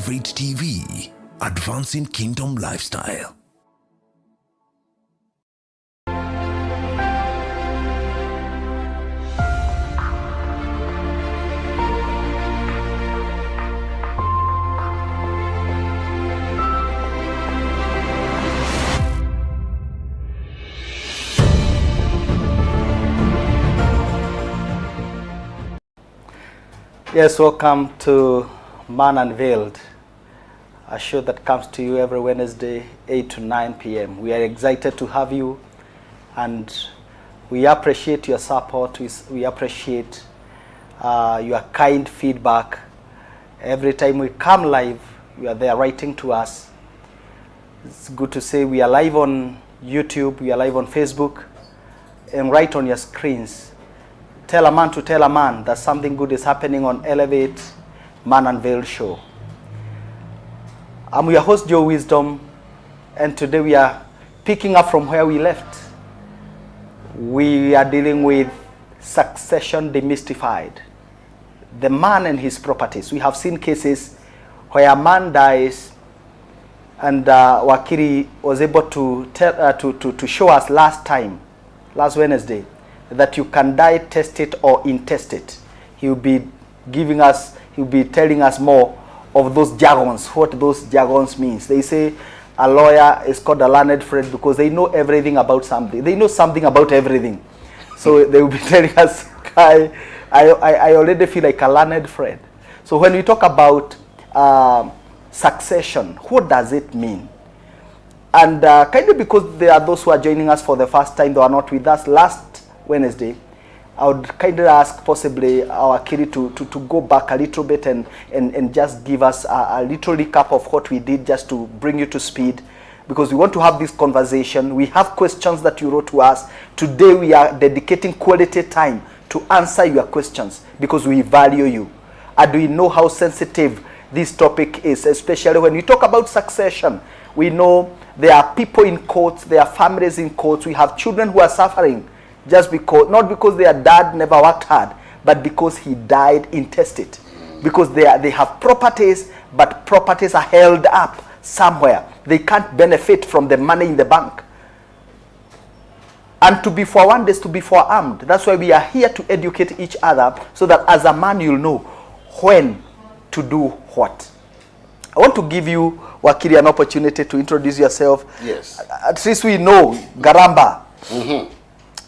favorite TV, advancing kingdom lifestyle. Yes, welcome to Unveiled, a show that comes to you every Wednesday, 8 to 9 p.m. We are excited to have you, and we appreciate your support. We appreciate your kind feedback. Every time we come live, you are there writing to us. It's good to say we are live on YouTube, we are live on Facebook, and right on your screens. Tell a man to tell a man that something good is happening on Elevate Unveiled show. I'm your host, Joe Wisdom, and today we are picking up from where we left. We are dealing with succession demystified. The man and his properties. We have seen cases where a man dies, and Wakili was able to tell to show us last Wednesday, that you can die tested or intestate. He will be telling us more of those jargons, what those jargons means. They say a lawyer is called a learned friend because they know everything about something. They know something about everything. So they will be telling us, I already feel like a learned friend. So when we talk about succession, what does it mean? And kind of because there are those who are joining us for the first time, they are not with us last Wednesday, I would kind of ask possibly our Wakili to go back a little bit and just give us a little recap of what we did, just to bring you to speed, because we want to have this conversation. We have questions that you wrote to us. Today we are dedicating quality time to answer your questions because we value you. And we know how sensitive this topic is, especially when we talk about succession. We know there are people in courts, there are families in courts, we have children who are suffering just because, not because their dad never worked hard, but because he died intestate. Because they have properties, but properties are held up somewhere. They can't benefit from the money in the bank. And to be forewarned is to be forearmed. That's why we are here to educate each other, so that as a man you'll know when to do what. I want to give you, Wakili, an opportunity to introduce yourself. Yes. At least we know Ngaramba. Mm-hmm.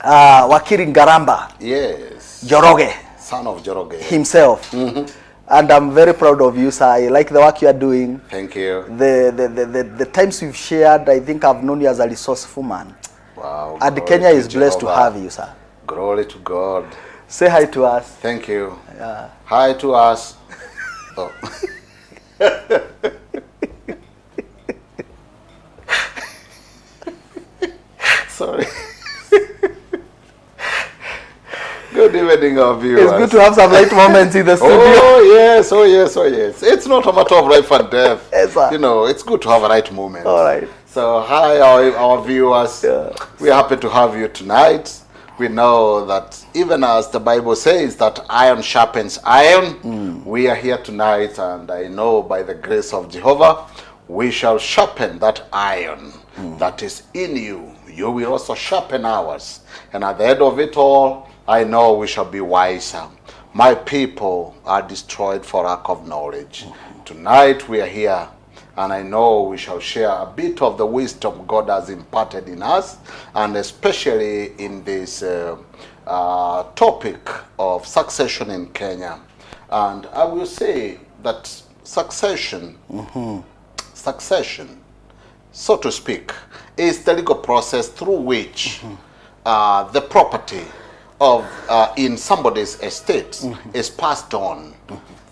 Wakili Ngaramba. Yes. Njoroge. Son of Njoroge. Himself. Mm-hmm. And I'm very proud of you, sir. I like the work you are doing. Thank you. The times we've shared, I think I've known you as a resourceful man. Wow. And Kenya is blessed to have you, sir. Glory to God. Say hi to us. Thank you. Yeah. Hi to us. Oh. Sorry. Good evening, our viewers. It's good to have some light moments in the studio. Oh yes, oh yes, oh yes. It's not a matter of life and death. Yes, sir. You know, it's good to have a right moment. All right. So hi, our viewers. Yeah. We're happy to have you tonight. We know that even as the Bible says that iron sharpens iron, we are here tonight, and I know by the grace of Jehovah, we shall sharpen that iron that is in you. You will also sharpen ours. And at the end of it all, I know we shall be wiser. My people are destroyed for lack of knowledge. Tonight we are here, and I know we shall share a bit of the wisdom God has imparted in us, and especially in this topic of succession in Kenya. And I will say that succession, so to speak, is the legal process through which the property of in somebody's estate is passed on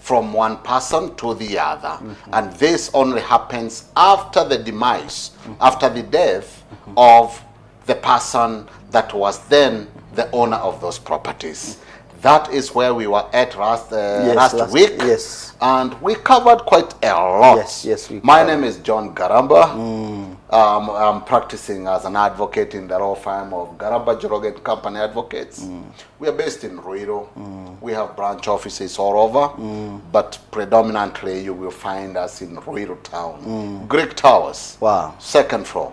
from one person to the other. And this only happens after the demise, after the death of the person that was then the owner of those properties. That is where we were at last week. Yes. And we covered quite a lot. Yes. My name is John Ngaramba. I'm practicing as an advocate in the law firm of Ngaramba, Njoroge and Company Advocates. We are based in Ruiru. We have branch offices all over, but predominantly you will find us in Ruiru town. Greek Towers, Wow. second floor.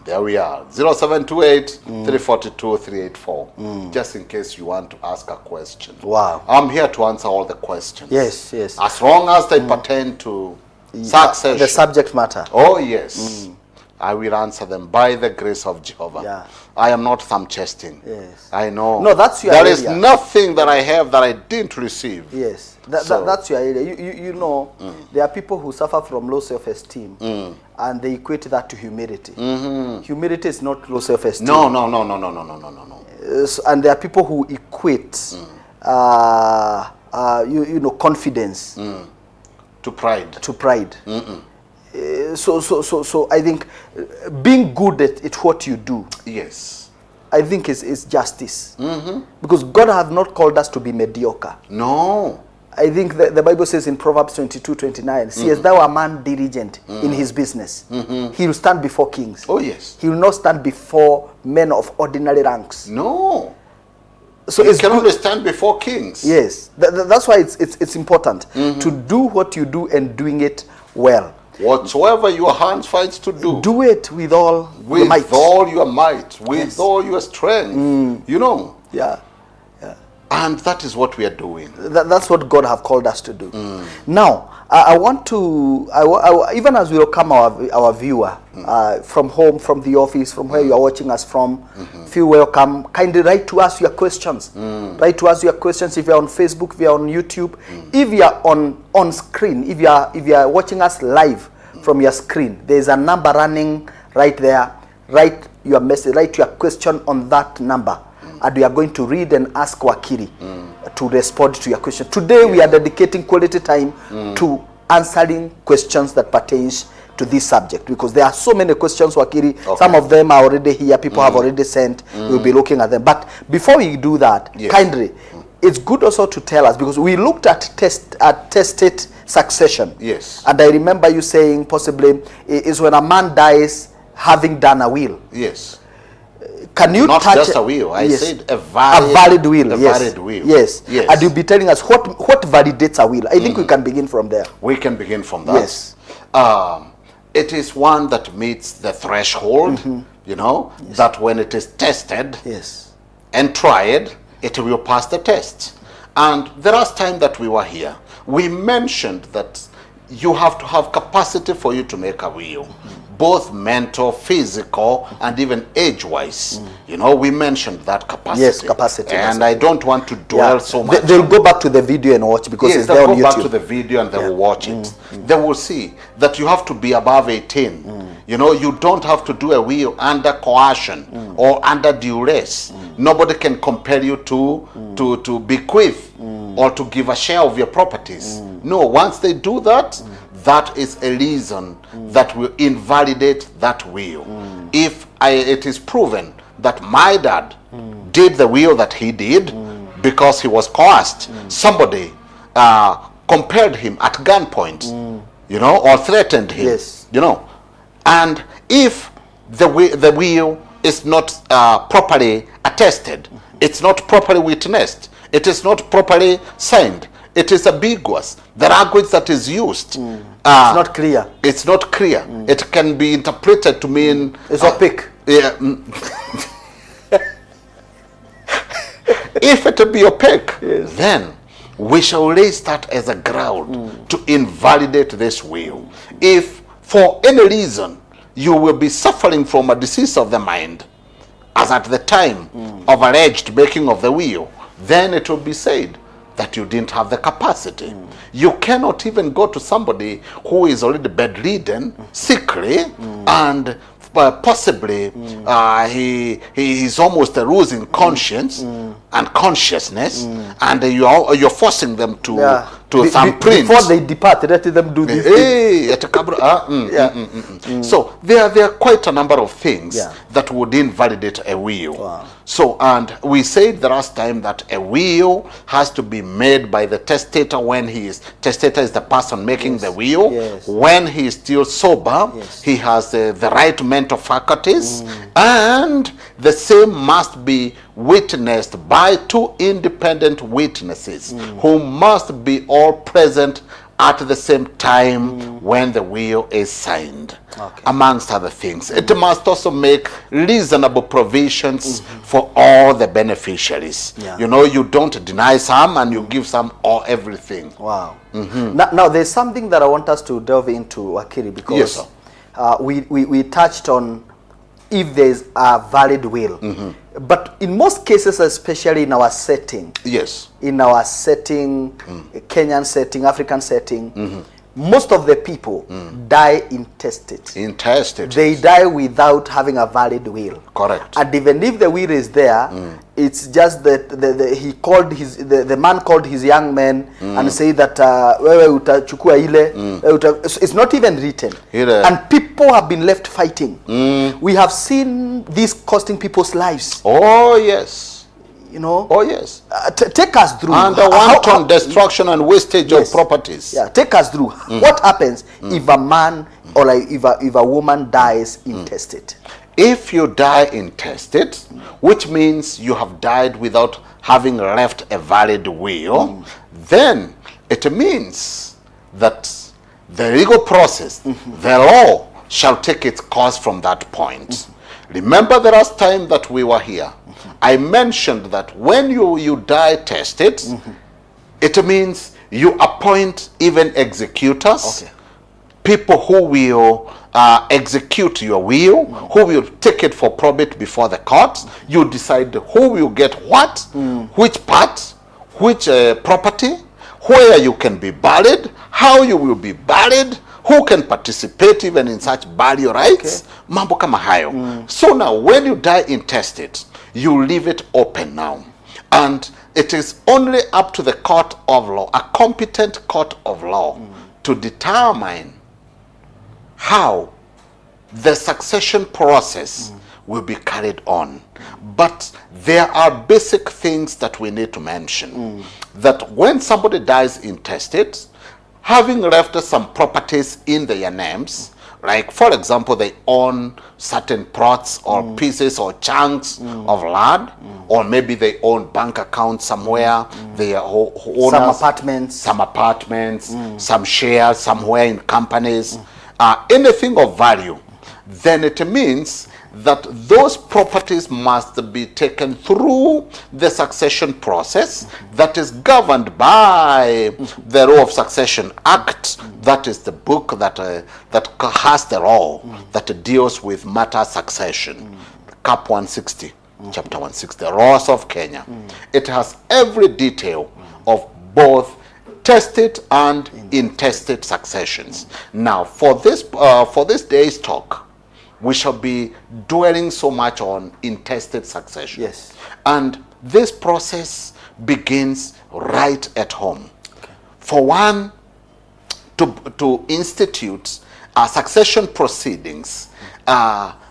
There we are, 0728 342 384. Just in case you want to ask a question. Wow. I'm here to answer all the questions. Yes, yes. As long as they pertain to succession. The subject matter. Oh, yes. I will answer them by the grace of Jehovah. Yeah. I am not thumb chesting. Yes. I know. No, that's your There area. is nothing that I have that I didn't receive. Yes, So- that's your area. You know, there are people who suffer from low self-esteem, and they equate that to humility. Humility is not low self-esteem. No. And there are people who equate, you know, confidence To pride. to pride. So I think being good at what you do, Yes. I think is justice. Because God has not called us to be mediocre. No. I think the Bible says in Proverbs 22:29, seest thou a man diligent in his business, he will stand before kings. Oh, yes. He will not stand before men of ordinary ranks. No. So You it's can good. only stand before kings. Yes, that's why it's important to do what you do and doing it well. Whatsoever your hands finds to do, Do it with all your with might. all your might, with Yes. all your strength, you know. Yeah, And that is what we are doing. that's what God have called us to do. Now, I want to, even as we welcome our viewer from home, from the office, from where you are watching us from, feel welcome. Kindly write to us your questions. Write to us your questions if you are on Facebook, if you are on YouTube, if you are on screen, if you are watching us live from your screen. There is a number running right there. Write your message, write your question on that number. And we are going to read and ask Wakili to respond to your question. Today we are dedicating quality time to answering questions that pertains to this subject, because there are so many questions, Wakili. Okay. Some of them are already here. People have already sent. We'll be looking at them. But before we do that, Yes. kindly, it's good also to tell us, because we looked at tested succession. Yes. And I remember you saying possibly is when a man dies having done a will. Yes. Can you Not touch just a will. I Yes. said a valid, will. a Yes. valid will. Yes. Yes. And you'll be telling us what validates a will. I think we can begin from there. We can begin from that. Yes. It is one that meets the threshold, you know, that when it is tested Yes. and tried, it will pass the test. And the last time that we were here, we mentioned that you have to have capacity for you to make a will, both mental, physical, and even age-wise. You know, we mentioned that capacity. Yes, capacity, And yes. I don't want to dwell so much. They'll go back to the video and watch, because Yes, it's there they'll on go back YouTube. to the video and they will watch it. They will see that you have to be above 18. You know, you don't have to do a will under coercion or under duress. Nobody can compel you to bequeath or to give a share of your properties. No, once they do that, that is a reason that will invalidate that will. If it is proven that my dad did the will that he did because he was coerced, somebody compelled him at gunpoint, you know, or threatened him, Yes. you know. And if the will is not properly attested, it's not properly witnessed, it is not properly signed, it is ambiguous, the language that is used, It's not clear. it's not clear. It can be interpreted to mean It's opaque. yeah, if it be opaque, then we shall raise that as a ground to invalidate this will. If for any reason you will be suffering from a disease of the mind, as at the time of alleged making of the will, then it will be said that you didn't have the capacity. You cannot even go to somebody who is already bedridden, sickly, and possibly he is almost losing conscience and consciousness, and you're forcing them to thumbprint. Before they depart, let them do this. So there are quite a number of things Yeah. that would invalidate a will. Wow. So, and we said the last time that a will has to be made by the testator when he is, testator is the person making Yes. the will. Yes. When he is still sober, Yes. he has the right mental faculties, and the same must be witnessed by two independent witnesses who must be all present at the same time when the will is signed, amongst other things. It must also make reasonable provisions for all the beneficiaries. Yeah. You know, you don't deny some and you give some or everything. Wow. Now, there's something that I want us to delve into, Wakili, because Yes, sir. we touched on if there's a valid will. But in most cases, especially in our setting, Yes. in our setting, Kenyan setting, African setting, most of the people die intestate. Intestate. They die without having a valid will. Correct. And even if the will is there, it's just that the man called his young men and say that wewe utachukua ile, it's not even written. Ile. And people have been left fighting. We have seen this costing people's lives. Oh, yes. You know. Oh, yes. Take us through. And the wanton destruction and wastage Yes. of properties. Yeah, take us through. What happens if a man or like if a woman dies intestate? If you die intestate, which means you have died without having left a valid will, then it means that the legal process, the law, shall take its course from that point. Remember the last time that we were here, I mentioned that when you die tested, it means you appoint even executors, people who will execute your will, who will take it for probate before the court. You decide who will get what, which part, which property, where you can be buried, how you will be buried, who can participate even in such burial rights, mambo kama hayo. So now when you die intestate, you leave it open now. And it is only up to the court of law, a competent court of law, to determine how the succession process will be carried on. But there are basic things that we need to mention. That when somebody dies intestate, having left some properties in their names, like for example, they own certain plots or pieces or chunks of land, or maybe they own bank accounts somewhere, they are owners, some apartments, some shares somewhere in companies, anything of value, then it means that those properties must be taken through the succession process that is governed by the Law of Succession Act. That is the book that has the law that deals with matter succession. Cap 160, chapter 160, the laws of Kenya. It has every detail of both tested and intestate successions. Now, for this day's talk, we shall be dwelling so much on intestate succession. Yes. And this process begins right at home. For one to institute succession proceedings,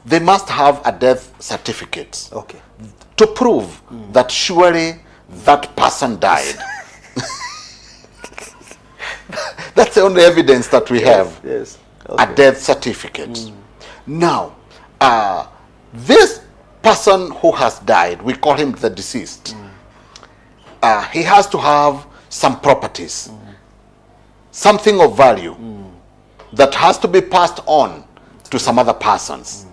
they must have a death certificate to prove that surely that person died. That's the only evidence that we have. Yes. A death certificate. Now, this person who has died, we call him the deceased. He has to have some properties, something of value that has to be passed on to some other persons.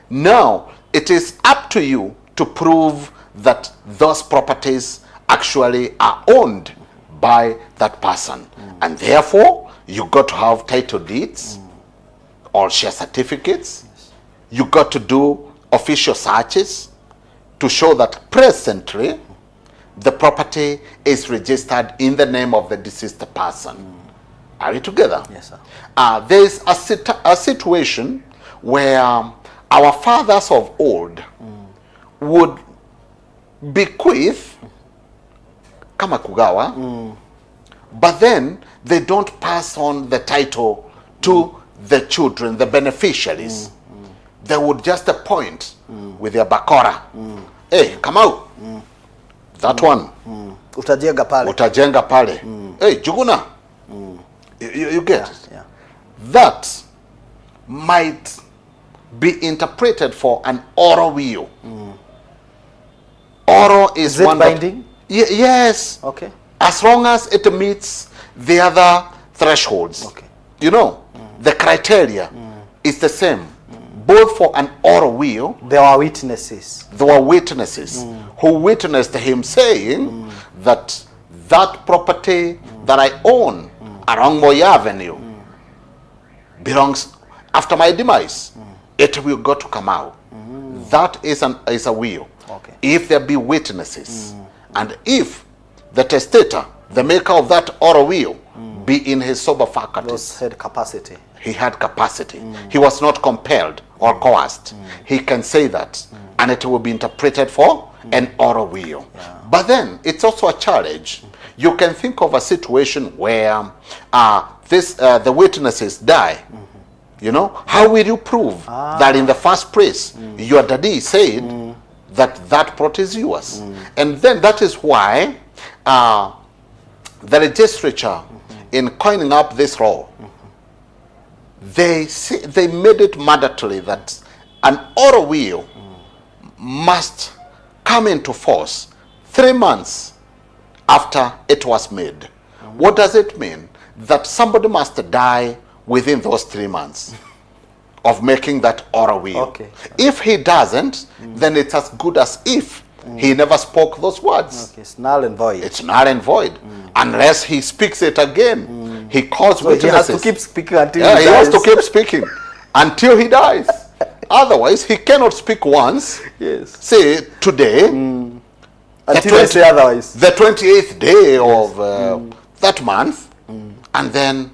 Now, it is up to you to prove that those properties actually are owned by that person. And therefore, you got to have title deeds or share certificates. You got to do official searches to show that presently the property is registered in the name of the deceased person. Are we together? Yes, sir. There is a situation where our fathers of old would bequeath kama kugawa, but then they don't pass on the title to the children, the beneficiaries. They would just appoint with their bakora hey, Kamau, that one. Utajenga pale. Hey, Juguna. You get it? Yeah. That might be interpreted for an oral will. Oral is it one binding? Yes. Okay. As long as it meets the other thresholds. Okay. You know, the criteria is the same. Both for an oral will. There were witnesses. There were witnesses who witnessed him saying that that property that I own along Moya Avenue belongs after my demise. It will go to Kamau. That is a will. Okay. If there be witnesses, and if the testator, the maker of that oral will, be in his sober faculties. Those had capacity. He had capacity. He was not compelled or coerced. He can say that, and it will be interpreted for an oral will. Yeah. But then it's also a challenge. You can think of a situation where the witnesses die. You know, how will you prove that in the first place your daddy said that that plot is yours? And then that is why the legislature, in coining up this law, they made it mandatory that an oral will must come into force 3 months after it was made. What does it mean? That somebody must die within those 3 months of making that oral will. Okay. If he doesn't, then it's as good as if he never spoke those words. Okay, it's null and void. It's null and void. Unless he speaks it again. He calls So witnesses. he has to keep speaking until Yeah, he he has dies. to keep speaking until he dies. Otherwise, he cannot speak once. Yes. Say today, Until I say otherwise. the 28th day of that month, and then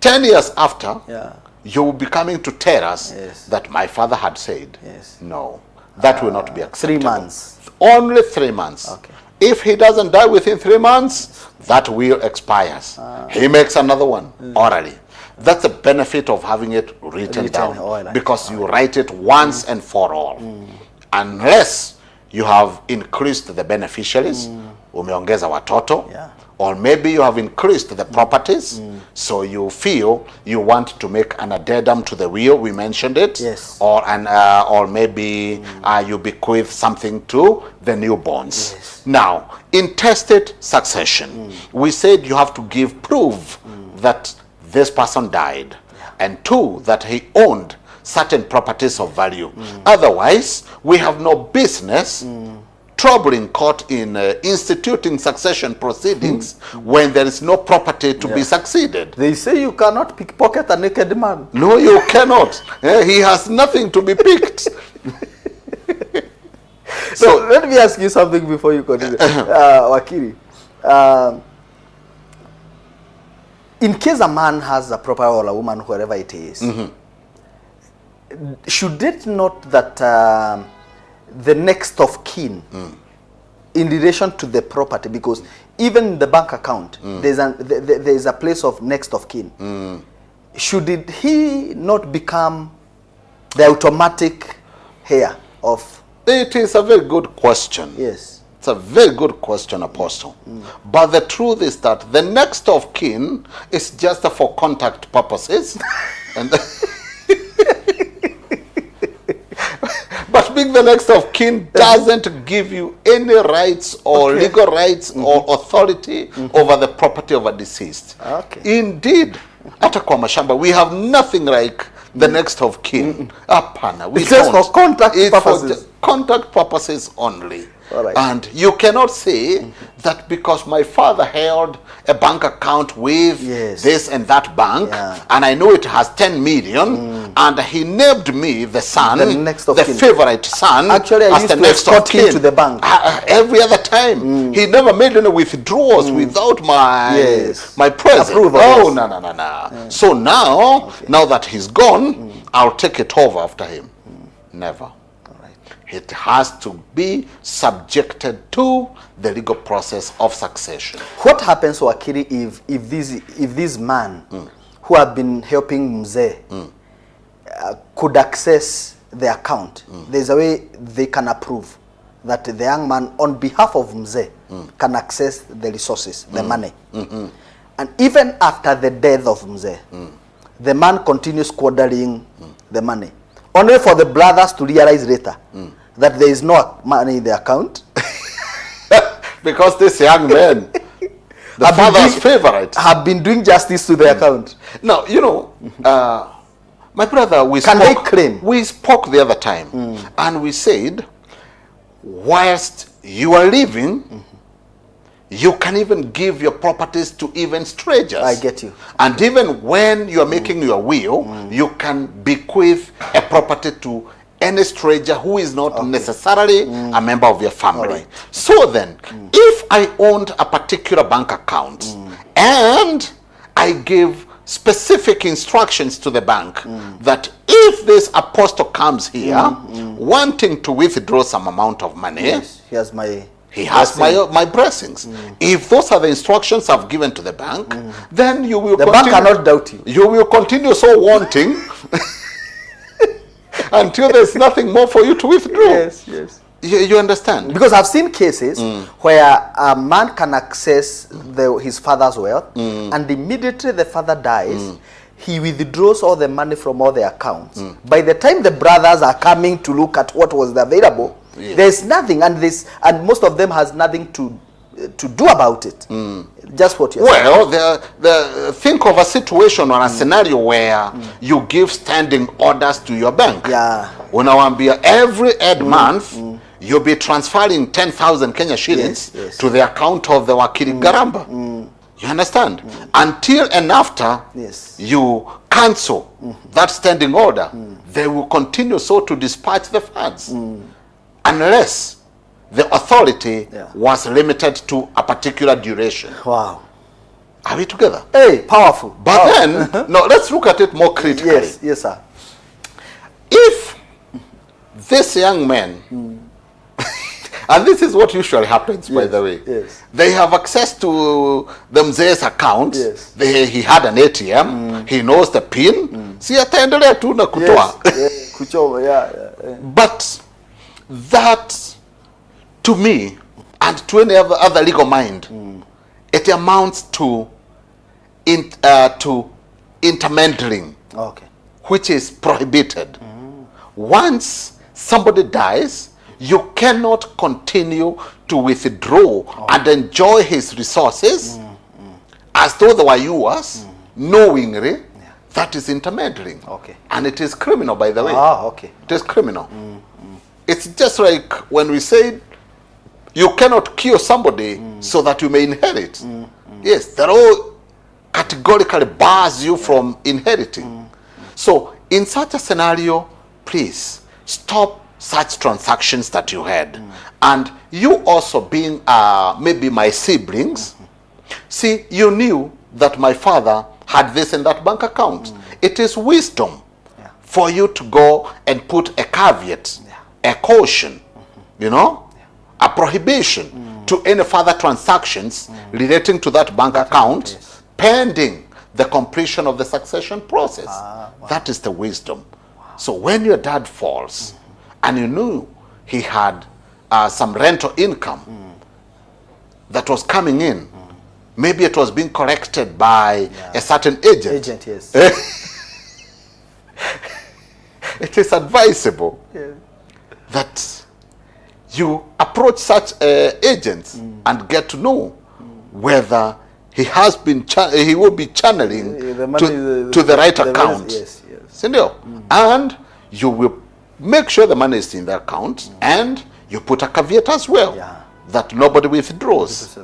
10 years after, Yeah. you will be coming to tell us Yes. that my father had said. Yes. No, that will not be 3 acceptable. months. Only 3 months. Okay. If he doesn't die within 3 months, that will expires. He makes another one orally. That's the benefit of having it written down, orally. because you write it once and for all. Unless you have increased the beneficiaries, umeongeza watoto, Yeah. or maybe you have increased the properties, so you feel you want to make an addendum to the will, we mentioned it, Yes. or maybe you bequeath something to the newborns. Yes. Now, intestate succession, we said you have to give proof that this person died, and 2, that he owned certain properties of value. Otherwise, we have no business troubling court in instituting succession proceedings when there is no property to be succeeded. They say you cannot pickpocket a naked man. No, you cannot. He has nothing to be picked. So let me ask you something before you continue. Wakili, in case a man has a property or a woman, whoever it is, should it not that the next of kin in relation to the property, because even in the bank account there's a place of next of kin, should he not become the automatic heir of? It is a very good question. Yes. It's a very good question, Apostle. But the truth is that the next of kin is just for contact purposes. And but being the next of kin doesn't give you any rights or legal rights or authority over the property of a deceased. Okay. Indeed, hata kwa mashamba, we have nothing like the next of kin. Hapana, we It's just don't. for contact It's purposes. For contact purposes only. All right. And you cannot say that because my father held a bank account with Yes. this and that bank, Yeah. and I know it has 10 million, and he named me the son, The next of the kin. favorite son, Actually, I as used the to next escort of him kin. to the bank. Every other time. He never made any withdrawals without my Yes. my presence. Approval, Oh, yes. no. So now that he's gone, I'll take it over after him. Never. It has to be subjected to the legal process of succession. What happens, Wakili, if this man who have been helping Mzee could access the account? There's a way they can approve that the young man, on behalf of Mzee, can access the resources, the money. And even after the death of Mzee, the man continues squandering the money, only for the brothers to realize later that there is no money in the account. Because this young man, the father's favorite, have been doing justice to the account. Now, you know, my brother, we spoke the other time, and we said, whilst you are living, you can even give your properties to even strangers. I get you. And even when you are making your will, you can bequeath a property to any stranger who is not necessarily a member of your family. Right. So then, if I owned a particular bank account and I give specific instructions to the bank that if this apostle comes here wanting to withdraw some amount of money, Yes, he my has blessings. If those are the instructions I've given to the bank, then you will the bank cannot doubt you. You will continue so wanting until there's nothing more for you to withdraw. Yes, yes. You understand? Because I've seen cases where a man can access his father's wealth, and immediately the father dies, he withdraws all the money from all the accounts. By the time the brothers are coming to look at what was available, there's nothing, and most of them has nothing to do about it. Just what you're saying. Well, think of a situation or a scenario where you give standing orders to your bank. Yeah. Unawambia every month you'll be transferring 10,000 Kenya shillings to the account of the Wakili Ngaramba. You understand? Until and after you cancel that standing order, they will continue so to dispatch the funds. Unless the authority was limited to a particular duration. Wow. Are we together? Hey, powerful. But then, no, let's look at it more critically. Yes, yes, sir. If this young man, and this is what usually happens, by the way, they have access to the Mzee's account, he had an ATM, he knows the PIN, si ataendelea tu na kutoa. But that, to me, and to any other legal mind, it amounts to intermingling, which is prohibited. Once somebody dies, you cannot continue to withdraw and enjoy his resources as though they were yours, knowingly. That is intermingling. And it is criminal, by the way. It is criminal. It's just like when we say you cannot kill somebody so that you may inherit. Yes, the law categorically bars you from inheriting. So in such a scenario, please stop such transactions that you had. And you also being maybe my siblings, see, you knew that my father had this in that bank account. It is wisdom for you to go and put a caveat, a caution, you know, a prohibition to any further transactions relating to that bank account pending the completion of the succession process. That is the wisdom. So when your dad falls and you knew he had some rental income that was coming in, maybe it was being collected by a certain agent. It is advisable that you approach such agents and get to know whether he has been he will be channeling to the right account. And you will make sure the money is in the account, and you put a caveat as well that nobody withdraws.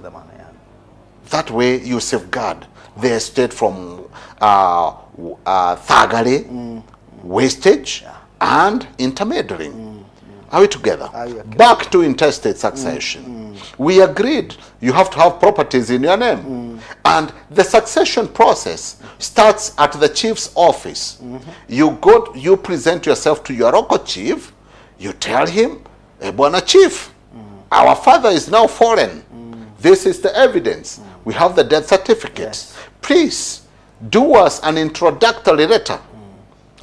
That way you safeguard the estate from thuggery, wastage, and intermingling. Are we together? Back to intestate succession. We agreed you have to have properties in your name. And the succession process starts at the chief's office. You present yourself to your local chief. You tell him, Bwana Chief, our father is now foreign. This is the evidence. We have the death certificate. Please do us an introductory letter.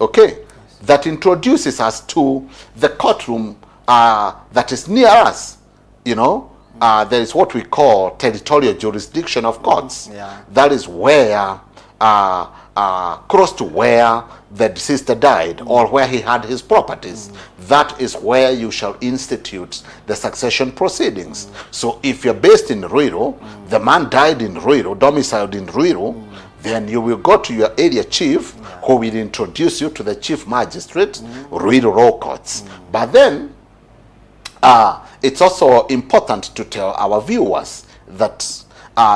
Okay? That introduces us to the courtroom that is near us, there is what we call territorial jurisdiction of courts. Yeah. That is where, close to where the deceased died or where he had his properties. That is where you shall institute the succession proceedings. So if you're based in Ruiru, the man died in Ruiru, domiciled in Ruiru, then you will go to your area chief, who will introduce you to the chief magistrate, Ruiru Law Courts. But then, it's also important to tell our viewers that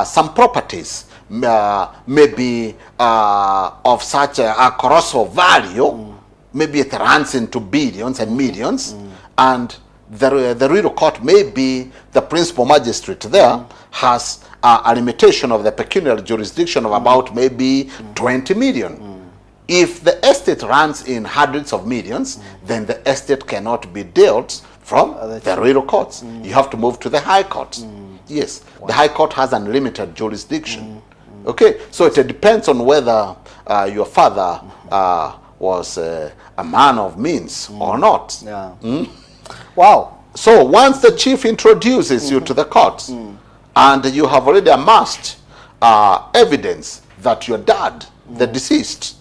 some properties may be of such a colossal value, maybe it runs into billions and millions, and the Ruiru court, may be the principal magistrate there, has a limitation of the pecuniary jurisdiction of about maybe 20 million. If the estate runs in hundreds of millions, then the estate cannot be dealt from the Ruiru courts. You have to move to the High Court. Yes, the High Court has unlimited jurisdiction. Okay, so it depends on whether your father was a man of means or not. Yeah. Wow. So once the chief introduces you to the court, and you have already amassed evidence that your dad, the deceased,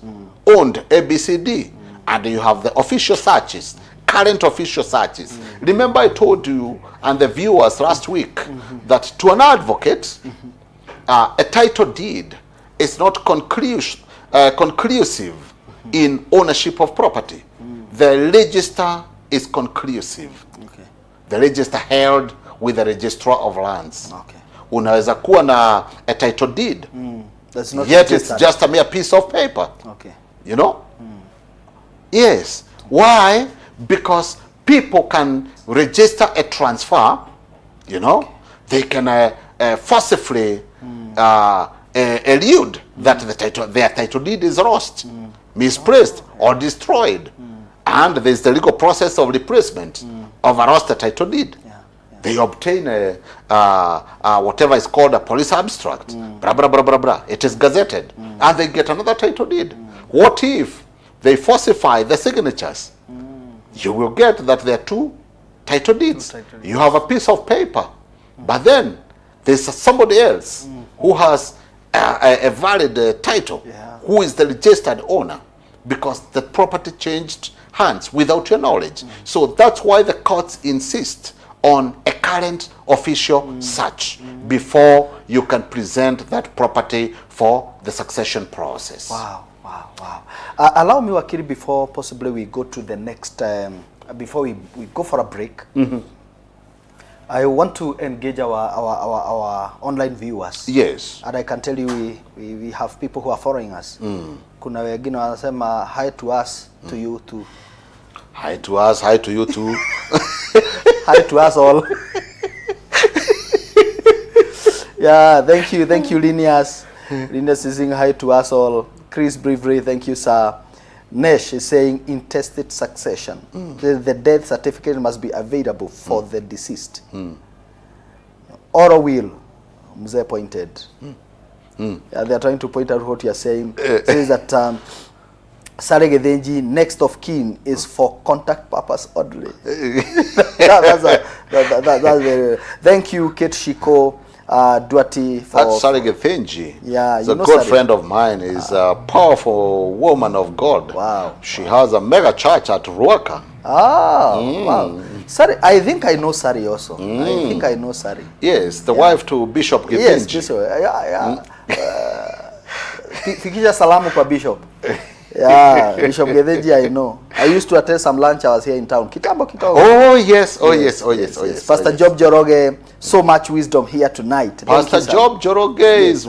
owned ABCD, and you have the official searches, current official searches. Remember I told you and the viewers last week that to an advocate, a title deed is not conclusive in ownership of property. The register is conclusive. Okay. The register held with the registrar of lands. Okay. Unaweza kuwa na a title deed, That's not yet registered. it's just a mere piece of paper. Okay. You know? Yes. Why? Because people can register a transfer, they can forcibly elude that their title deed is lost, misplaced, or destroyed. And there's the legal process of replacement of a lost title deed. They obtain whatever is called a police abstract, blah, blah, blah, blah, blah. It is gazetted, and they get another title deed. What if they falsify the signatures? You will get that there are two title deeds. You have a piece of paper, but then there's somebody else who has a valid title, who is the registered owner, because the property changed hands without your knowledge. So that's why the courts insist on a current official search before you can present that property for the succession process. Wow, wow, wow. Allow me, Wakili, before possibly we go to the next, before we go for a break, I want to engage our online viewers. Yes. And I can tell you we have people who are following us. Kuna wengine wanasema hi to us, to you too. Hi to us, hi to you too. Hi to us all. Yeah, thank you, Linus. Linus is saying hi to us all. Chris Bravery, thank you, sir. Nesh is saying intestate succession. The death certificate must be available for the deceased. Or a will, Mzee pointed. Yeah, they are trying to point out what you are saying. Says that Sare Gedenji, next of kin, is for contact purpose only. That's very. Thank you, Kate Shiko Duati. That's Sare Gedenji. Yeah, it's a good friend of mine. Is a powerful woman of God. Wow. She has a mega church at Ruaka. Wow. Sari, I think I know Sari also. I think I know Sari. Yes, the wife to Bishop Gedenji. Yes, Bishop. Yeah. Fikisha salamu kwa Bishop. Yeah, Bishop Gedenji, I know. I used to attend some lunch. I was here in town. Kitambo. Oh yes. Pastor Job Njoroge, so much wisdom here tonight. Pastor Job Njoroge is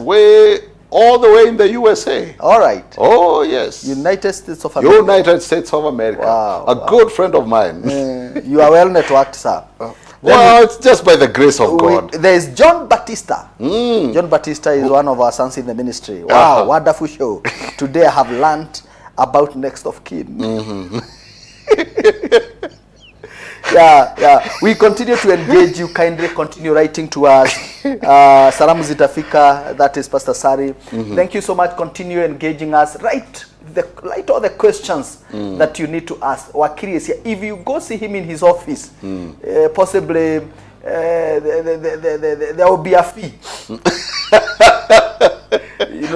all the way in the USA. All right. Oh yes. United States of America. United States of America. Wow. Good friend of mine. You are well networked, sir. Well, it's just by the grace of God. There is John Batista. John Batista is one of our sons in the ministry. Wow, wonderful show. Today I have learned about next of kin. Yeah. We continue to engage you. Kindly continue writing to us. Salamu zitafika. That is Pastor Sari. Thank you so much. Continue engaging us. Write all the questions that you need to ask. Wakili is here. If you go see him in his office, possibly there will be a fee.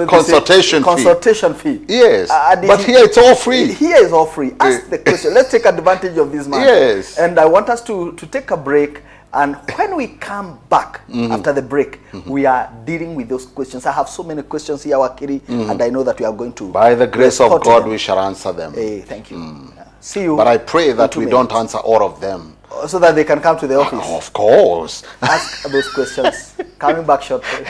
Consultation fee. Yes, but here it's all free. Here is all free. Ask the question. Let's take advantage of this man. Yes. And I want us to take a break. And when we come back after the break, we are dealing with those questions. I have so many questions here, Wakili, and I know that we are going to. By the grace of God, we shall answer them. Hey, thank you. See you. But I pray that we don't answer all of them. So that they can come to the office. Of course. Ask those questions. Coming back shortly.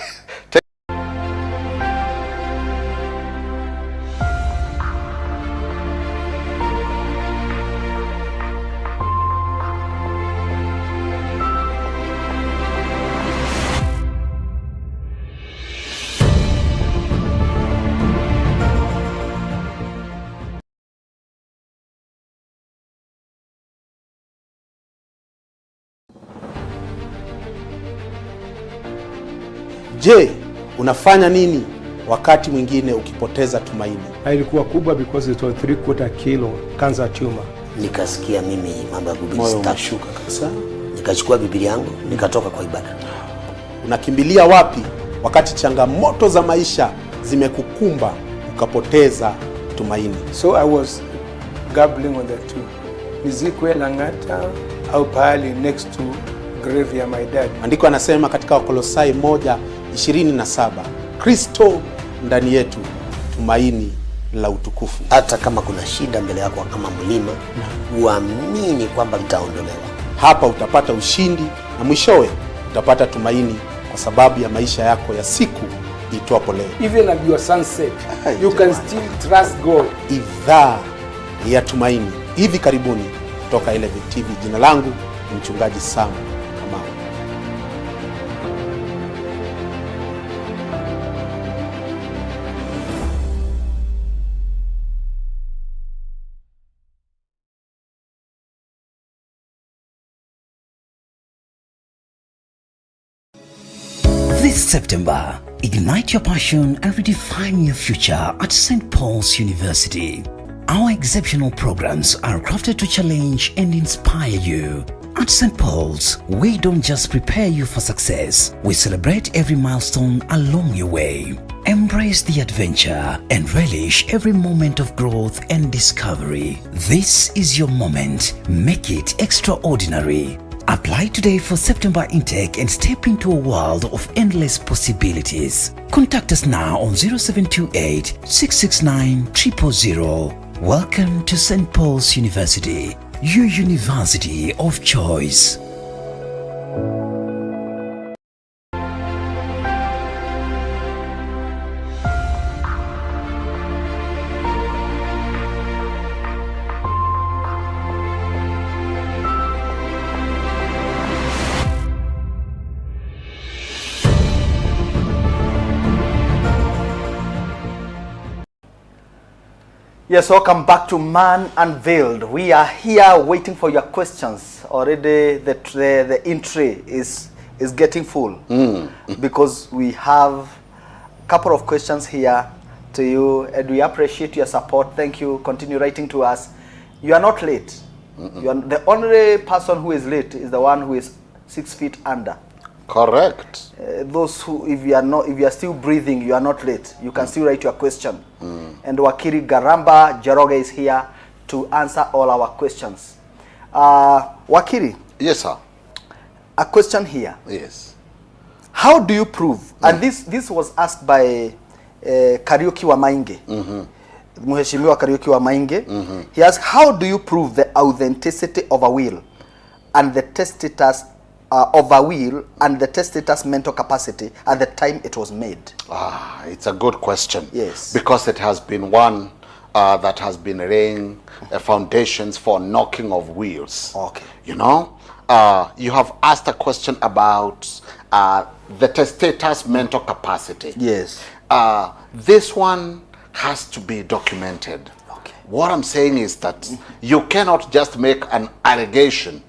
Je, unafanya nini wakati mwingine ukipoteza tumaini? Ilikuwa kubwa because it was 3/4 kilo cancer tumor. Nikasikia mimi mambo ya Biblia Moyo unashuka kabisa. Nikachukua Biblia yangu, nikatoka kwa ibada. Unakimbilia wapi wakati changamoto za maisha zimekukumba ukapoteza tumaini? So I was gambling on the two. Nizikwe Lang'ata au pahali next to grave ya my dad. Andiko anasema katika Wakolosai 1:27, Kristo ndani yetu, tumaini la utukufu. Hata kama kuna shida mbele yako kama mlima, uamini kwamba litaondolewa. Hapa utapata ushindi na mwishowe utapata tumaini kwa sababu ya maisha yako ya siku itwapo leo. Even at your sunset, you can still trust God. Idhaa ya Tumaini, hivi karibuni kutoka Elevate TV. Jina langu ni Mchungaji Sam Kamau. This September, ignite your passion and redefine your future at St. Paul's University. Our exceptional programs are crafted to challenge and inspire you. At St. Paul's, we don't just prepare you for success, we celebrate every milestone along your way. Embrace the adventure and relish every moment of growth and discovery. This is your moment. Make it extraordinary. Apply today for September intake and step into a world of endless possibilities. Contact us now on 0728 669 000. Welcome to St. Paul's University, your university of choice. Yes, welcome back to Man Unveiled. We are here waiting for your questions. Already the entry is getting full because we have a couple of questions here to you, and we appreciate your support. Thank you. Continue writing to us. You are not late. You are, the only person who is late is the one who is 6 feet under. Correct. Those who, if you are still breathing, you are not late. You can still write your question. And Wakili Ngaramba Njoroge is here to answer all our questions. Wakili. Yes, sir. A question here. Yes. How do you prove? And this was asked by Kariuki wa Mainge. Mheshimiwa Kariuki wa Mainge. He asked, how do you prove the authenticity of a will and the testator's mental capacity at the time it was made? It's a good question. Yes. Because it has been one that has been laying foundations for knocking of wheels. Okay. You know, you have asked a question about the testator's mental capacity. Yes. This one has to be documented. Okay. What I'm saying is that you cannot just make an allegation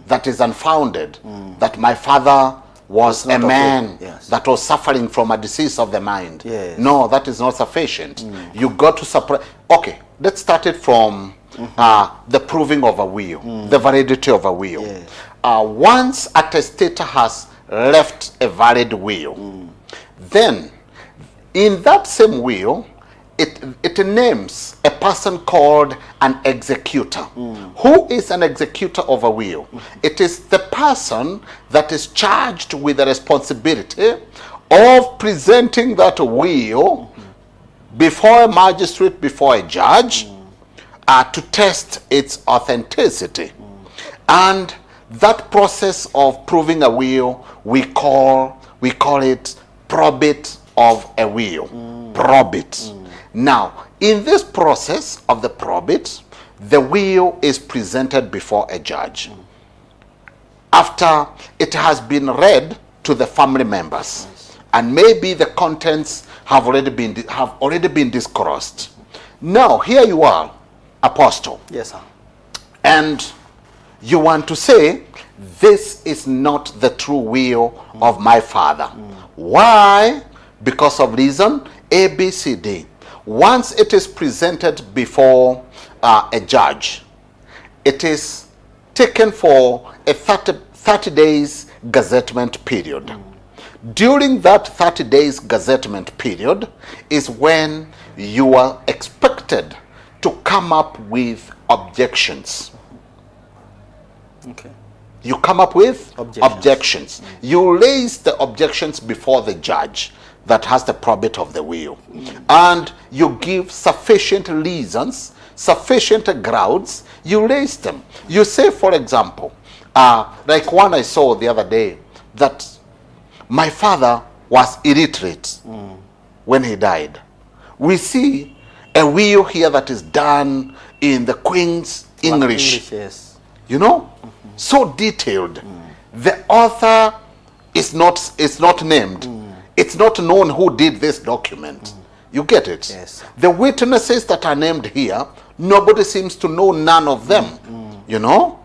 that is unfounded, that my father was a not man okay. Yes. that was suffering from a disease of the mind. Yes. No, that is not sufficient. You got to suppress. Okay, let's start it from the proving of a will, the validity of a will. Yes. Once a testator has left a valid will, then in that same will, it names a person called an executor. Who is an executor of a will? It is the person that is charged with the responsibility of presenting that will before a magistrate, before a judge, to test its authenticity. And that process of proving a will, we call it probate of a will. Probate. Now, in this process of the probate, the will is presented before a judge. After it has been read to the family members, and maybe the contents have already been discussed. Now, here you are, Apostle. Yes, sir. And you want to say, this is not the true will of my father. Why? Because of reason A, B, C, D. Once it is presented before a judge, it is taken for a 30 days gazettement period. During that 30 days gazettement period is when you are expected to come up with objections. Okay. You come up with Objections. You raise the objections before the judge that has the probate of the will. And you give sufficient reasons, sufficient grounds, you raise them. You say, for example, like one I saw the other day, that my father was illiterate when he died. We see a will here that is done in the Queen's English. Yes. You know, so detailed. The author is not named. It's not known who did this document. You get it? Yes. The witnesses that are named here, nobody seems to know none of them. You know,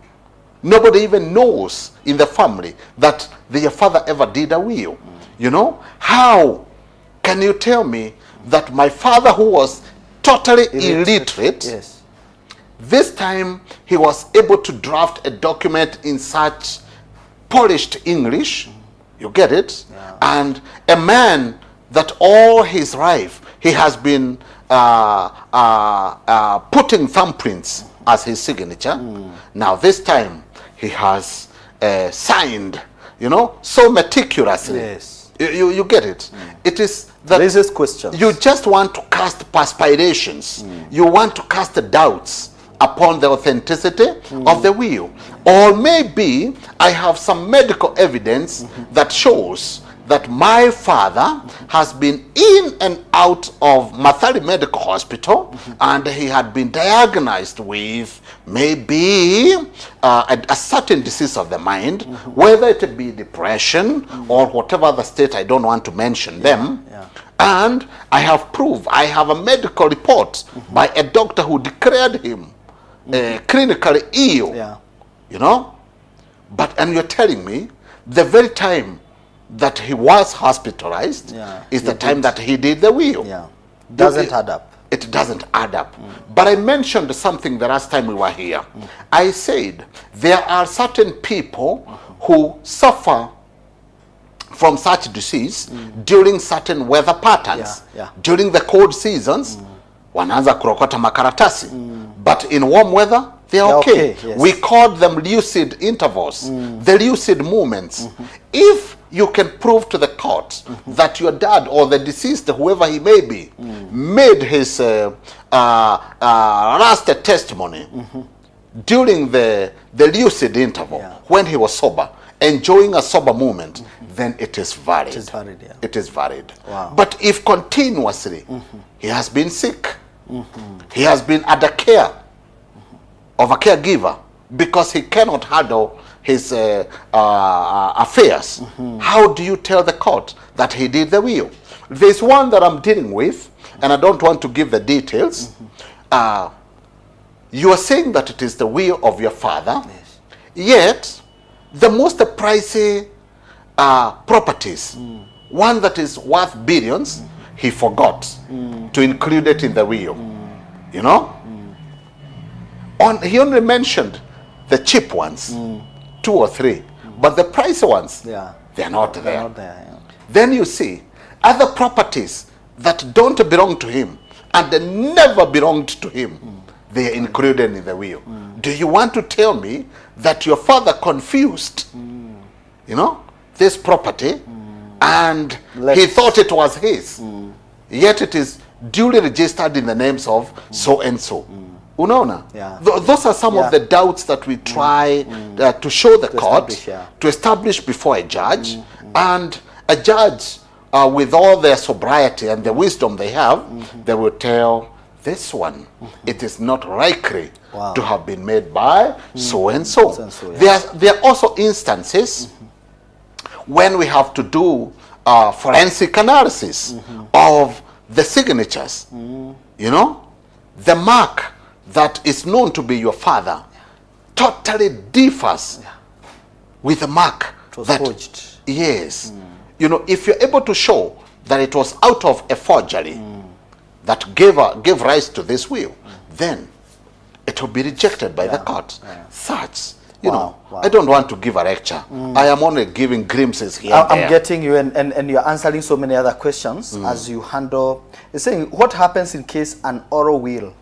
nobody even knows in the family that their father ever did a will. You know, how can you tell me that my father, who was totally illiterate, Yes. this time he was able to draft a document in such polished English, you get it? Yeah. And a man that all his life he has been putting thumbprints as his signature. Now this time he has signed, you know, so meticulously. Yes. You get it? It is that Raises questions. you just want to cast perspirations. You want to cast doubts upon the authenticity of the will. Or maybe I have some medical evidence that shows that my father has been in and out of Mathari Medical Hospital and he had been diagnosed with maybe a certain disease of the mind, whether it be depression or whatever other state, I don't want to mention them. Yeah. And I have proof, I have a medical report by a doctor who declared him clinically ill. Yeah. You know? And you're telling me the very time that he was hospitalized is the time that he did the will. Yeah. Doesn't add up. It doesn't add up. But I mentioned something the last time we were here. I said there are certain people who suffer from such disease during certain weather patterns. Yeah. During the cold seasons, wanaanza kurokota makaratasi. But in warm weather, they're okay. Yes. We call them lucid intervals, the lucid moments. If you can prove to the court that your dad or the deceased, whoever he may be, made his last testimony during the lucid interval, when he was sober, enjoying a sober moment, then it is valid. It is valid, yeah. It is valid. Wow. But if continuously he has been sick, he has been under care of a caregiver because he cannot handle his affairs, how do you tell the court that he did the will? There's one that I'm dealing with, and I don't want to give the details. You are saying that it is the will of your father, yet the most pricey properties, one that is worth billions, he forgot to include it in the will. You know? He only mentioned the cheap ones, 2 or 3, but the pricey ones, they're not there. They're not there, yeah. Then you see other properties that don't belong to him and they never belonged to him, they are included in the will. Do you want to tell me that your father confused, you know, this property and he thought it was his, yet it is duly registered in the names of so and so? Unaona? Yeah. Those are some of the doubts that we try to show the court, to establish before a judge, and a judge with all their sobriety and the wisdom they have, they will tell this one, it is not likely to have been made by so and so. There are also instances when we have to do forensic analysis of the signatures. You know, the mark that is known to be your father totally differs with the mark that forged. Yes. You know, if you're able to show that it was out of a forgery that gave rise to this will, then it will be rejected by the court. Such, you know, I don't want to give a lecture. I am only giving glimpses here. I'm getting you, and you're answering so many other questions as you handle. You're saying, what happens in case an oral will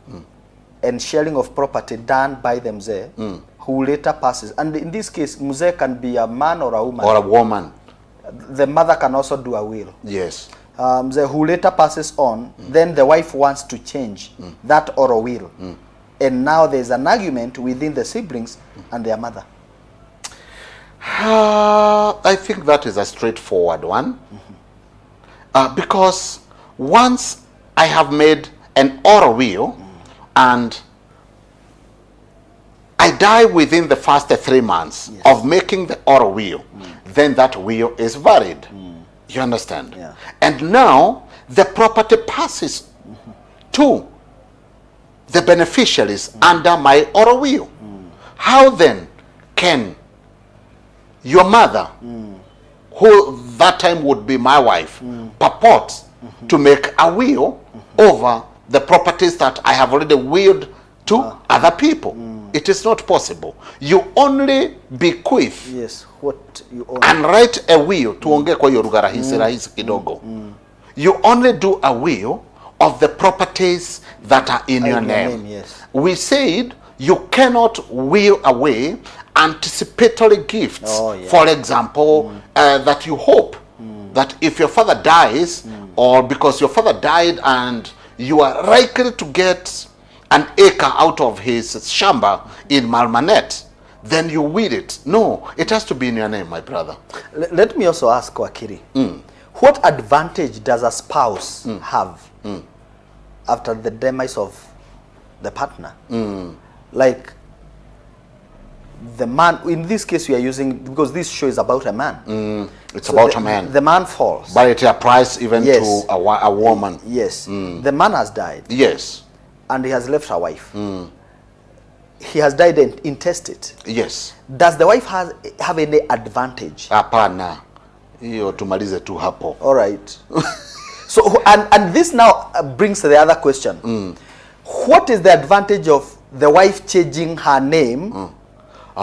and sharing of property done by the mzee who later passes? And in this case, mzee can be a man or a woman. Or a woman. The mother can also do a will. Yes. Mzee who later passes on, then the wife wants to change that oral will. And now there's an argument within the siblings and their mother. I think that is a straightforward one. Because once I have made an oral will and I die within the first 3 months of making the oral will, then that will is valid. You understand? Yeah. And now the property passes to the beneficiaries under my oral will. How then can your mother, who that time would be my wife, purport to make a will over the properties that I have already willed to other people? It is not possible. You only bequeath what you own and write a will. Tuongee kwa hiyo lugha rahisi kidogo. You only do a will of the properties that are in your name. We said you cannot will away anticipatory gifts. For example, that you hope that if your father dies, or because your father died and you are likely to get an acre out of his shamba in Malmanet, then you will it. No, it has to be in your name, my brother. Let me also ask Wakili, what advantage does a spouse have after the demise of the partner? Like the man, in this case we are using, because this show is about a man. It's so about a man. The man falls. But it applies even to a woman. Yes. The man has died. Yes. And he has left a wife. He has died intestate. Yes. Does the wife have any advantage? Hapana. Hiyo tumalize tu hapo. All right. So and this now brings the other question. What is the advantage of the wife changing her name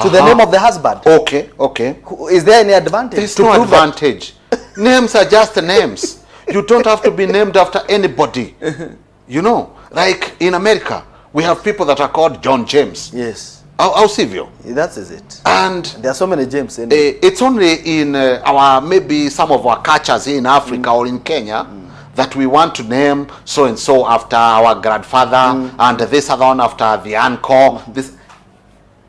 to the name of the husband? Okay, okay. Is there any advantage? There's no advantage. Names are just names. You don't have to be named after anybody. You know, like in America, we have people that are called John James. Yes. How civil. That is it. And there are so many James in it's only in maybe some of our cultures in Africa or in Kenya that we want to name so and so after our grandfather and this other one after the uncle.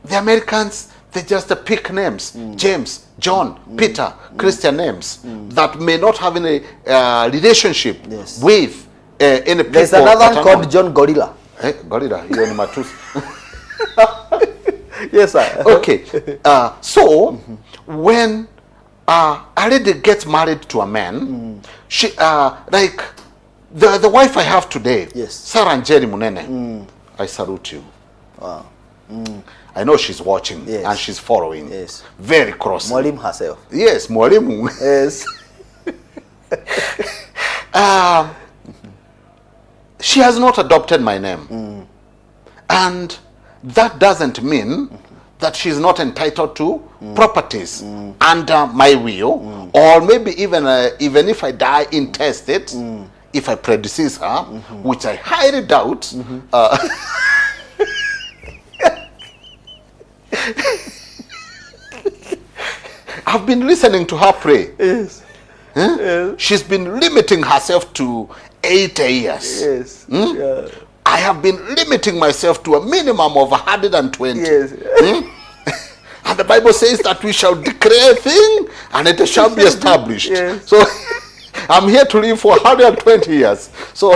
The Americans, they just pick names. James, John, Peter, Christian names that may not have any relationship with any people. There's another one called John Gorilla. Gorilla, hiyo ni matusi. Yes, sir. Okay. So when a lady gets married to a man, she like the wife I have today, yes, Sarah Njeri Munene, I salute you. Wow. I know she's watching Yes. and she's following Yes. very closely. Mwalimu herself. Yes, mwalimu. Yes. She has not adopted my name. And that doesn't mean that she's not entitled to properties under my will, or maybe even if I die intestate, if I predecease her, which I highly doubt. I've been listening to her pray. Yes. She's been limiting herself to 8 years. Yes. Yeah. I have been limiting myself to a minimum of 120. Yes. And the Bible says that we shall declare a thing and it shall be established. Yes. So I'm here to live for 120 years. So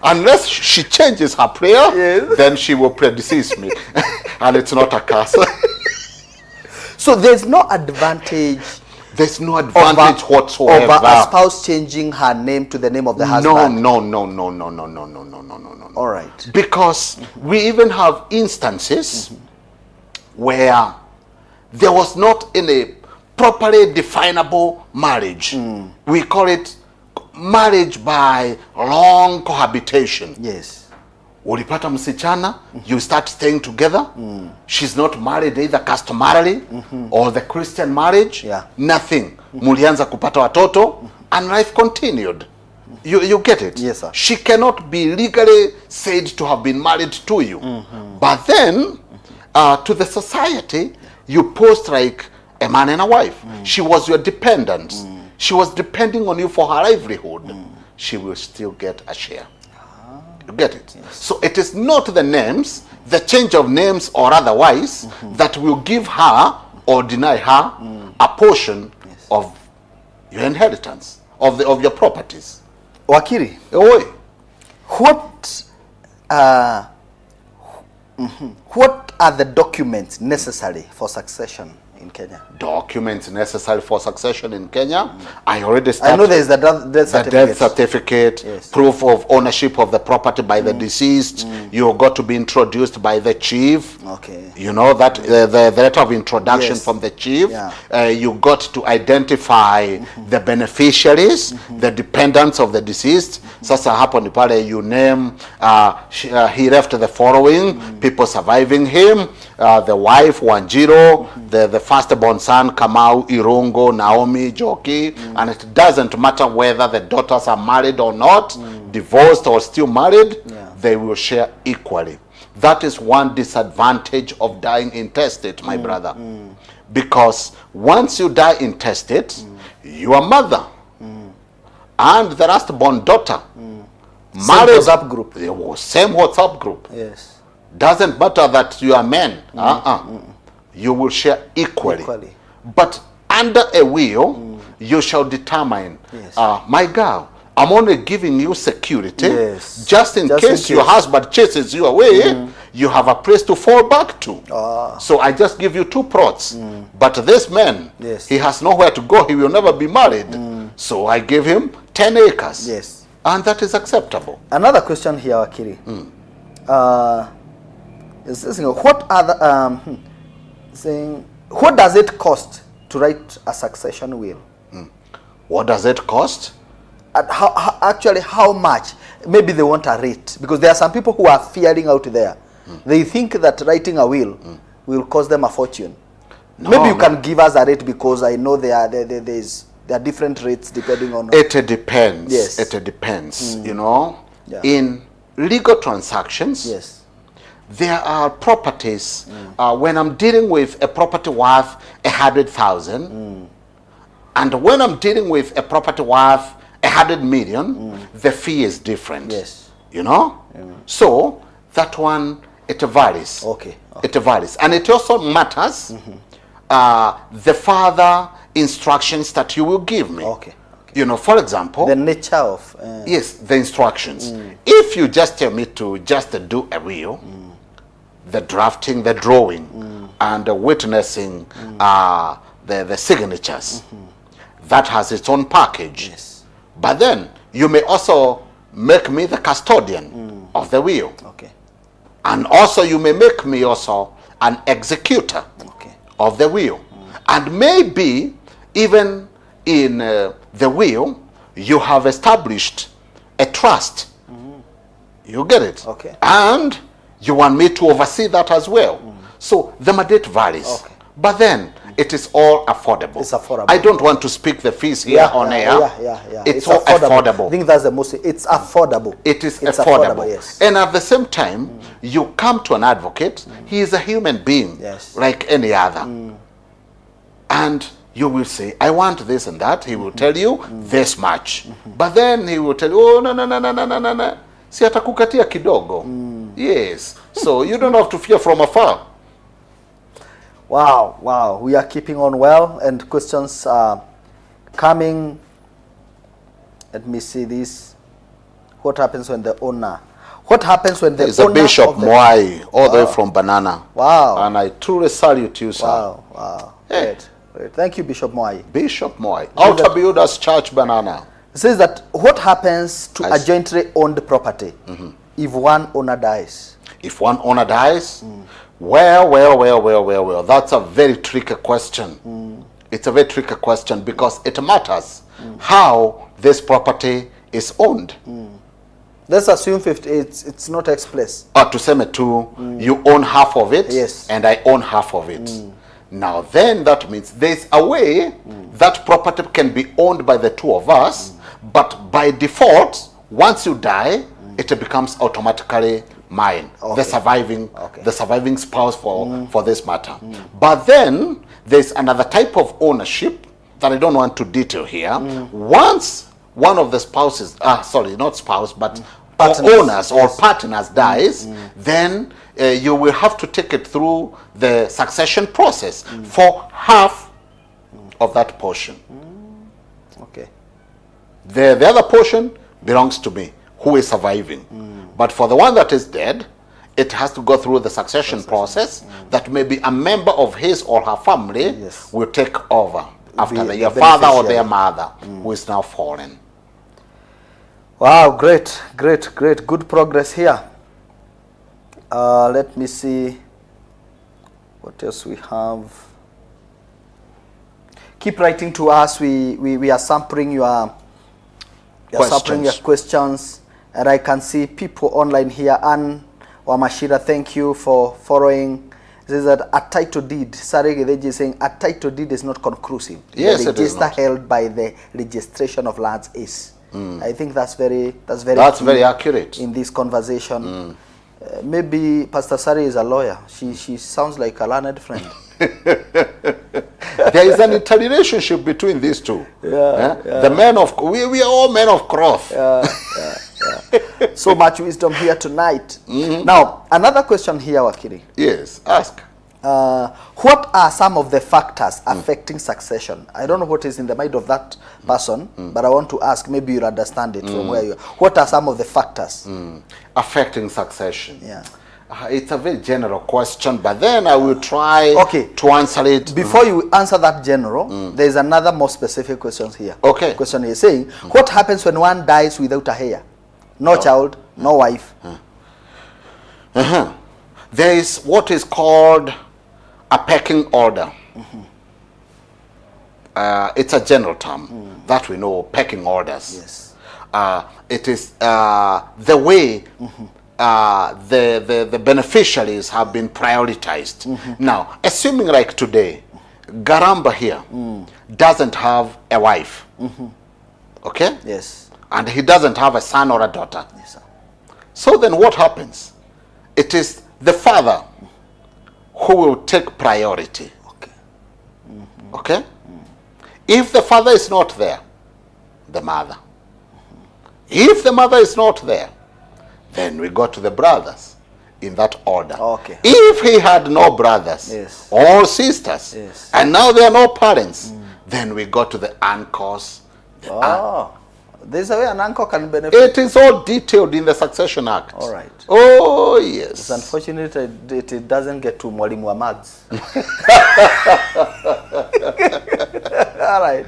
unless she changes her prayer, Yes. then she will predecease me. And it's not a curse. So there's no advantage There's no advantage whatsoever. of a spouse changing her name to the name of the husband. No. All right. Because we even have instances where there was not any properly definable marriage. We call it marriage by long cohabitation. Yes. Ulipata msichana, you start staying together. She's not married either customarily or the Christian marriage. Yeah. Nothing. Mulianza kupata watoto and life continued. You get it? Yes, sir. She cannot be legally said to have been married to you. But then, to the society, you post like a man and a wife. She was your dependent. She was depending on you for her livelihood. She will still get a share. You get it? Yes. So it is not the names, the change of names or otherwise, that will give her or deny her a portion of your inheritance, of your properties. Wakili, Oi. what are the documents necessary for succession in Kenya? Documents necessary for succession in Kenya. I already started. I know there is the death certificate. The death certificate, Yes. proof of ownership of the property by the deceased. You got to be introduced by the chief. Okay. You know that the letter of introduction Yes. from the chief. Yeah. You got to identify the beneficiaries, the dependents of the deceased. Sasa hapo ni pale you name. He left the following people surviving him: the wife Wanjiro, the firstborn son Kamau, Irungo, Naomi, Joki, and it doesn't matter whether the daughters are married or not, divorced or still married, they will share equally. That is one disadvantage of dying intestate, my brother. Because once you die intestate, your mother and the last-born daughter married WhatsApp group. Same WhatsApp group. Yes. Doesn't matter that you are men. You will share equally. But under a will, you shall determine, Yes. my girl, I'm only giving you security. Yes. Just in case your husband chases you away, you have a place to fall back to. So I just give you 2 plots. But this man, Yes. he has nowhere to go. He will never be married. So I give him 10 acres. Yes. And that is acceptable. Another question here, Wakili. Is this, what other saying? What does it cost to write a succession will? What does it cost? And how much? Maybe they want a rate, because there are some people who are fearing out there. They think that writing a will cost them a fortune. No, Maybe you can give us a rate, because I know there are different rates depending on. It depends. Yes. It depends. You know, Yeah. in legal transactions, Yes. there are properties. When I'm dealing with a property worth 100,000, and when I'm dealing with a property worth 100 million, the fee is different. Yes. You know, so that one, it varies. Okay. It varies, and it also matters the further instructions that you will give me. Okay. You know, for example, The nature of. yes, the instructions. If you just tell me to just do a will, the drafting, the drawing, and the witnessing the signatures, that has its own package. Yes. But then you may also make me the custodian of the will. Okay. And also you may make me also an executor Okay. of the will. And maybe even in the will, you have established a trust. You get it? Okay. And you want me to oversee that as well. So the mandate varies. Okay. But then it is all affordable. It's affordable. I don't want to speak the fees here on air. Yeah. It's all affordable. I think that's the most, it's affordable. It is It's affordable. Yes. And at the same time, you come to an advocate, he is a human being, Yes. like any other. And you will say, I want this and that. He will tell you this much. But then he will tell you, oh, no. Si atakukatia kidogo. Yes. So you don't have to fear from afar. Wow. We are keeping on well, and questions are coming. Let me see this. What happens when the owner? What happens when the There's a owner Bishop of the... Mwai, all the way from Banana. Wow. And I truly salute you, sir. Wow. Hey. Great. Thank you, Bishop Mwai. Bishop Mwai. Outer Builders Church, Banana. It says that what happens to I a see. jointly owned property if one owner dies? If one owner dies, well, that's a very tricky question. It's a very tricky question because it matters how this property is owned. Let's assume 50. It's not express. Or to say you own half of it, Yes. and I own half of it. Now then that means there's a way that property can be owned by the two of us, but by default, once you die, it becomes automatically mine, Okay. the surviving spouse for this matter. But then there's another type of ownership that I don't want to detail here. Once one of the spouses, not spouse, but Partners. owners or partners dies, then you will have to take it through the succession process for half of that portion. Okay. The other portion belongs to me, who is surviving. But for the one that is dead, it has to go through the succession process that maybe a member of his or her family Yes. will take over after Be their the father or beneficiary. their mother, who is now fallen. Wow, great. Good progress here. Let me see what else we have. Keep writing to us. We are sampling your questions, and I can see people online here. Anne Wamashira, thank you for following. It says that a title deed, Sari Gedeji is saying a title deed is not conclusive. Yes, the it is register not. held by the registration of lands is. I think that's very That's key very accurate. in this conversation. Maybe Pastor Sari is a lawyer. She sounds like a learned friend. There is an interrelationship between these two. The men of we are all men of cloth. So much wisdom here tonight. Now, another question here, Wakili. Yes, ask. What are some of the factors affecting succession? I don't know what is in the mind of that person, but I want to ask, maybe you'll understand it from where you are. What are some of the factors? Affecting succession. Yeah. It's a very general question, but then I will try Okay. to answer it. Before you answer that general, there is another more specific question here. Okay. Question here saying, what happens when one dies without a heir? No child, no wife. There is what is called a pecking order. It's a general term that we know, pecking orders. Yes. It is the way the beneficiaries have been prioritized. Now, assuming like today, Ngaramba here doesn't have a wife. Okay? Yes. And he doesn't have a son or a daughter. Yes, sir. So then what happens? It is the father who will take priority. Okay. Okay? If the father is not there, the mother. If the mother is not there, then we go to the brothers in that order. Okay. If he had no brothers Yes. or sisters, Yes. and now there are no parents, then we go to the uncles. There's a way an uncle can benefit. It is all detailed in the Succession Act. All right. Oh, yes. It's unfortunate it doesn't get to Mwalimu wa Maths. All right.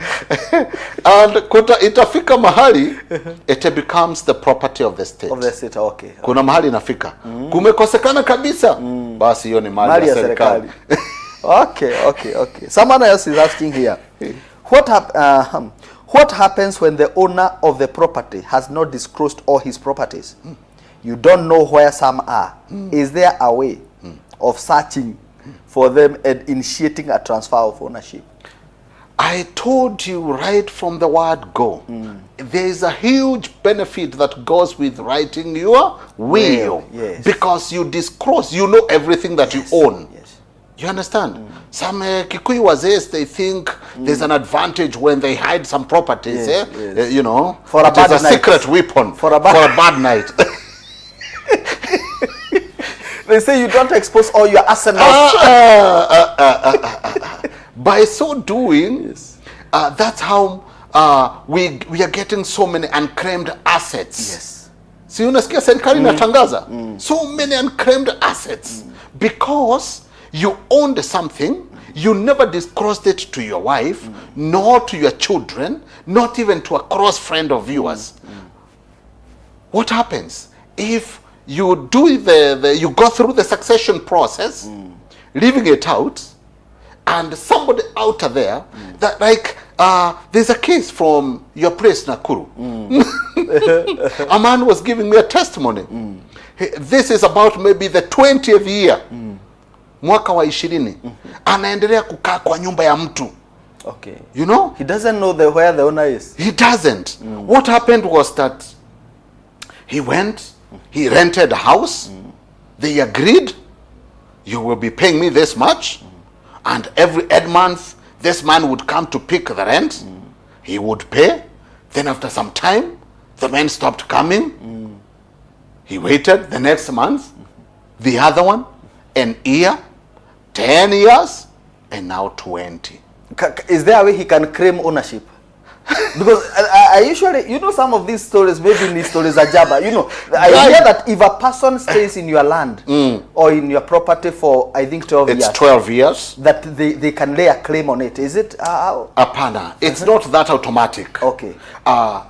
And itafika mahali, it becomes the property of the state. Of the state, okay. Kuna mahali inafika. Kumekosekana kabisa. basi hiyo ni mali ya serikali. Okay. Someone else is asking here. What happens when the owner of the property has not disclosed all his properties? You don't know where some are. Is there a way of searching for them and initiating a transfer of ownership? I told you right from the word go. There is a huge benefit that goes with writing your will. Yes. Because you disclose, you know everything that you own. Yes. You understand? Some Kikuyu wazees, they think there's an advantage when they hide some properties. Yes, yes. You know, For a it is bad a night. secret weapon For a bad night. They say you don't expose all your arsenal. By so doing, that's how we are getting so many unclaimed assets. Yes. Si unasikia serikali inatangaza so many unclaimed assets because you owned something, you never disclosed it to your wife, nor to your children, not even to a close friend of yours. What happens if you do you go through the succession process, leaving it out, and somebody out there that like there's a case from your place Nakuru. A man was giving me a testimony. This is about maybe the 20th year, mwaka wa 20, anaendelea kukaa kwa nyumba ya mtu. Okay. You know, He doesn't know where the owner is. he doesn't. What happened was that he went, he rented a house, they agreed, you will be paying me this much, and every month this man would come to pick the rent. He would pay. Then after some time, the man stopped coming. He waited the next month, the other one, an year, 10 years, and now 20. Is there a way he can claim ownership? Because I usually, you know, some of these stories, maybe in these stories are jabba. You know, I hear that if a person stays in your land or in your property for, I think, 12 years. It's 12 years. That they can lay a claim on it. Is it? Apana. It's not that automatic. Okay.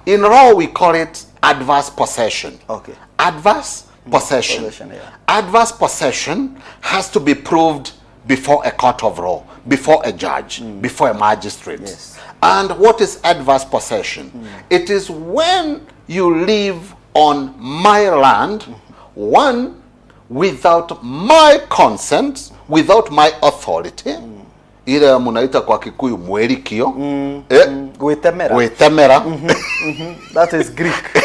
In law, we call it adverse possession. Okay. Adverse possession. Yeah. Adverse possession has to be proved before a court of law, before a judge, before a magistrate. Yes. And what is adverse possession? It is when you live on my land, one, without my consent, without my authority, ile munaita kwa Kikuyu mwelikio, Wetemera. That is Greek.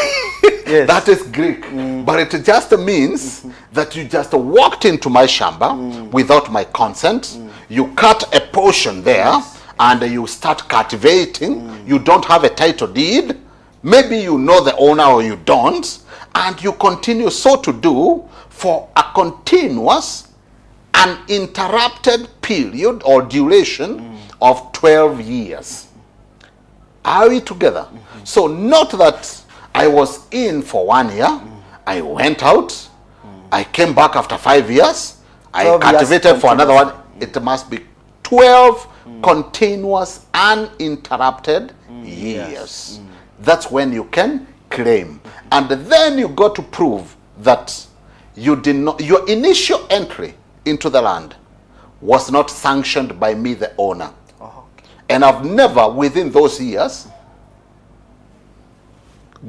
Yes. That is Greek. But it just means that you just walked into my shamba without my consent. You cut a portion there and you start cultivating. You don't have a title deed. Maybe you know the owner or you don't. And you continue so to do for a continuous, uninterrupted period or duration of 12 years. Are we together? So not that I was in for 1 year, I went out, I came back after 5 years, I cultivated for another one. It must be 12 continuous, uninterrupted years. That's when you can claim. And then you got to prove that you did not, your initial entry into the land was not sanctioned by me, the owner. And I've never, within those years,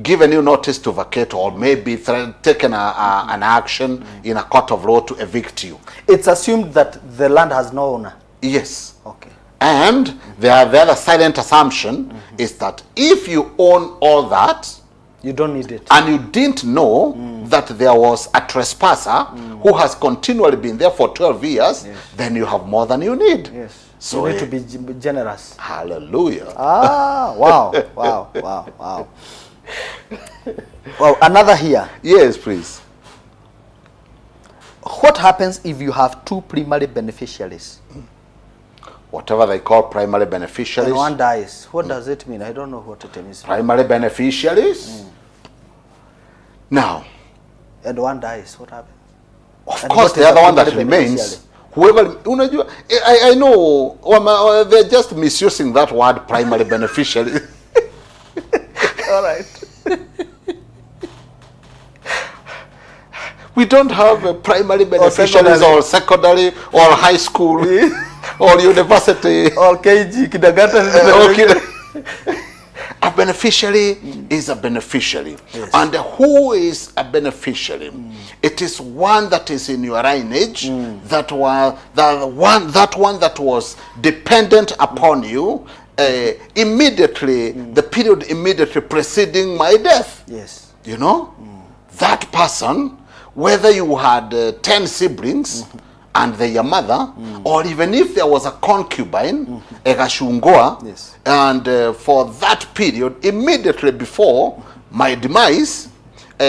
given you notice to vacate or maybe taken an action in a court of law to evict you. It's assumed that the land has no owner. Yes. Okay. And the other silent assumption is that if you own all that, you don't need it. and you didn't know that there was a trespasser who has continually been there for 12 years, then you have more than you need. Yes. So you need to be generous. Hallelujah. Wow. Wow. Well, another here. Yes, please. What happens if you have two primary beneficiaries? Whatever they call primary beneficiaries. And one dies. What does it mean? I don't know what it means. Primary beneficiaries. Now, And one dies. What happens? of And course, what the is other a one that primary remains, beneficiary? whoever, unajua, I know, they're just misusing that word primary beneficiary. All right. We don't have primary beneficiaries or secondary or high school or university. Or KG, kindergarten. A beneficiary is a beneficiary. Yes. And who is a beneficiary? It is one that is in your lineage, that one that was dependent upon you immediately, the period immediately preceding my death. Yes. You know? That person, whether you had 10 siblings, and their mother, or even if there was a concubine, Egashungoa, Yes. and for that period, immediately before my demise,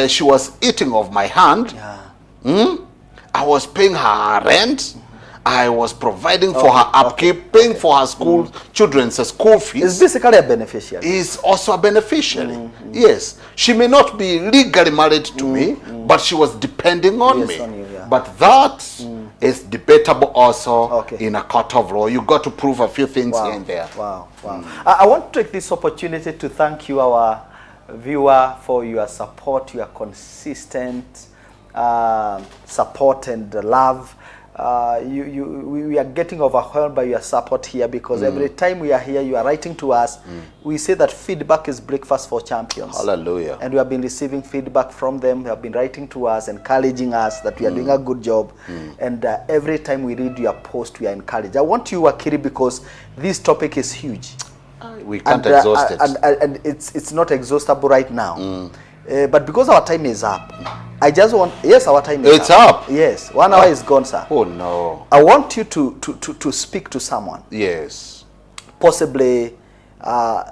she was eating of my hand. I was paying her rent. I was providing for her upkeep, paying for her school, children's school fees. It's basically a beneficiary. Is also a beneficiary. Yes. She may not be legally married to me, but she was depending on me. On you, yeah. But that is debatable also Okay. in a court of law. You got to prove a few things here and there. Wow, wow. I want to take this opportunity to thank you, our viewer, for your support, your consistent support and love. We are getting overwhelmed by your support here, because every time we are here, you are writing to us. We say that feedback is breakfast for champions. Hallelujah. And we have been receiving feedback from them. They have been writing to us, encouraging us that we are doing a good job. And every time we read your post, we are encouraged. I want you, Wakili, because this topic is huge. We can't exhaust it. And it's not exhaustible right now. But because our time is up, I just want, yes, our time is up. It's up. Yes, 1 hour is gone, sir. Oh no. I want you to speak to someone. Yes. Possibly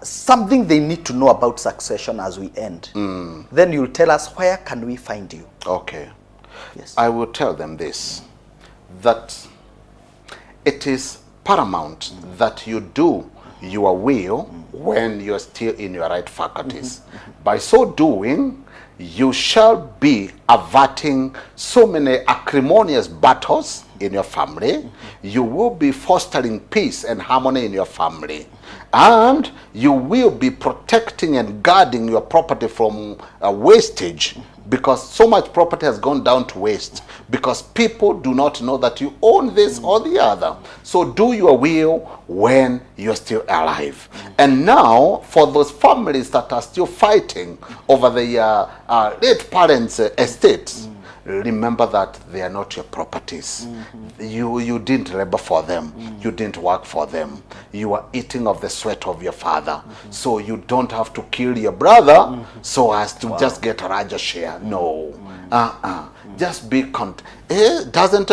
something they need to know about succession as we end. Then you'll tell us, where can we find you? Okay. Yes. I will tell them this, that it is paramount that you do your will when you're still in your right faculties. By so doing, you shall be averting so many acrimonious battles in your family. You will be fostering peace and harmony in your family. And you will be protecting and guarding your property from wastage, because so much property has gone down to waste because people do not know that you own this or the other. So do your will when you're still alive. And now, for those families that are still fighting over their late parents' estates, remember that they are not your properties. You didn't labor for them. You didn't work for them. You are eating of the sweat of your father. So you don't have to kill your brother so as to just get a larger share. No. Just be content. Doesn't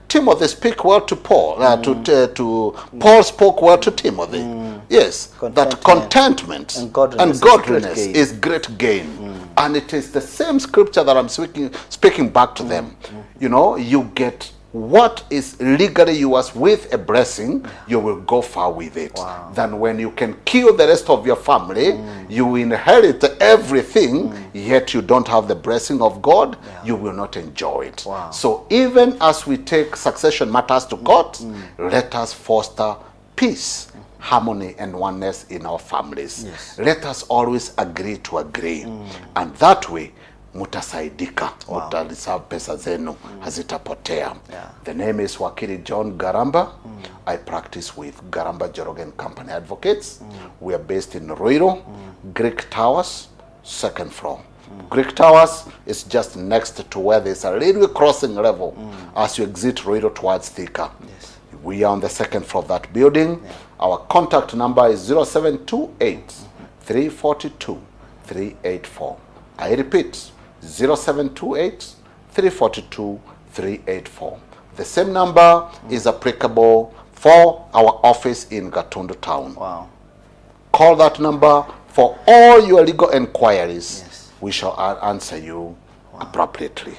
Timothy speak well to Paul? To Paul spoke well to Timothy. Yes, that contentment and godliness is great gain. And it is the same scripture that I'm speaking back to them. You know, you get what is legally yours with a blessing, you will go far with it. Than when you can kill the rest of your family, you inherit everything, yet you don't have the blessing of God, you will not enjoy it. So even as we take succession matters to court, let us foster peace, harmony and oneness in our families. Let us always agree to agree. And that way, mutasaidika, mutalisav pesa zenu, hazitapotea. The name is Wakili John Ngaramba. I practice with Ngaramba, Njoroge and Company Advocates. We are based in Ruiru, Greek Towers, 2nd floor. Greek Towers is just next to where there's a railway crossing level as you exit Ruiru towards Thika. We are on the 2nd floor of that building. Our contact number is 0728 342 384. I repeat, 0728 342 384. The same number is applicable for our office in Gatundu Town. Call that number for all your legal inquiries. We shall answer you appropriately.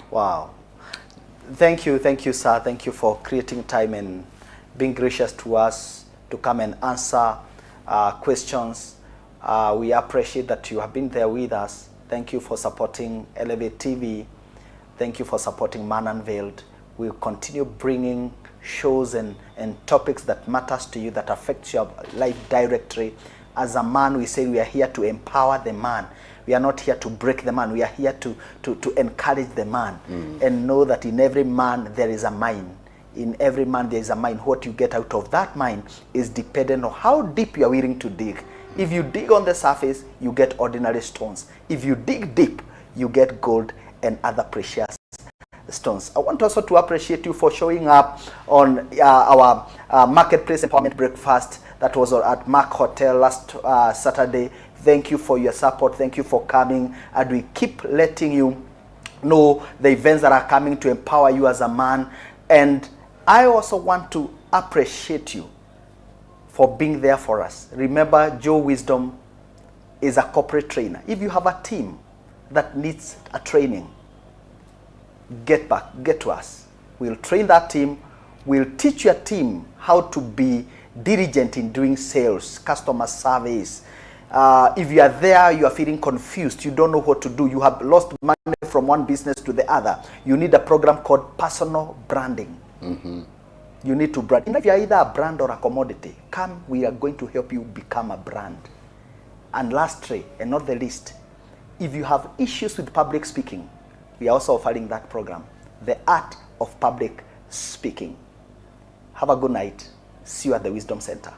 Thank you, sir. Thank you for creating time and being gracious to us to come and answer questions. We appreciate that you have been there with us. Thank you for supporting Elevate TV. Thank you for supporting Man Unveiled. We'll continue bringing shows and topics that matters to you, that affects your life directly. As a man, we say we are here to empower the man. We are not here to break the man. We are here to encourage the man and know that in every man there is a mine. In every man there is a mine. What you get out of that mine is dependent on how deep you are willing to dig. If you dig on the surface, you get ordinary stones. If you dig deep, you get gold and other precious stones. I want also to appreciate you for showing up on our Marketplace Empowerment Breakfast that was at Mark Hotel last Saturday. Thank you for your support. Thank you for coming. And we keep letting you know the events that are coming to empower you as a man. And I also want to appreciate you for being there for us. Remember, Joe Wisdom is a corporate trainer. If you have a team that needs a training, get to us. We'll train that team. We'll teach your team how to be diligent in doing sales, customer service. If you are there, you are feeling confused, you don't know what to do, you have lost money from one business to the other, you need a program called personal branding. You need to brand. If you are either a brand or a commodity, come, we are going to help you become a brand. And lastly, and not the least, if you have issues with public speaking, we are also offering that program, The Art of Public Speaking. Have a good night. See you at the Wisdom Center.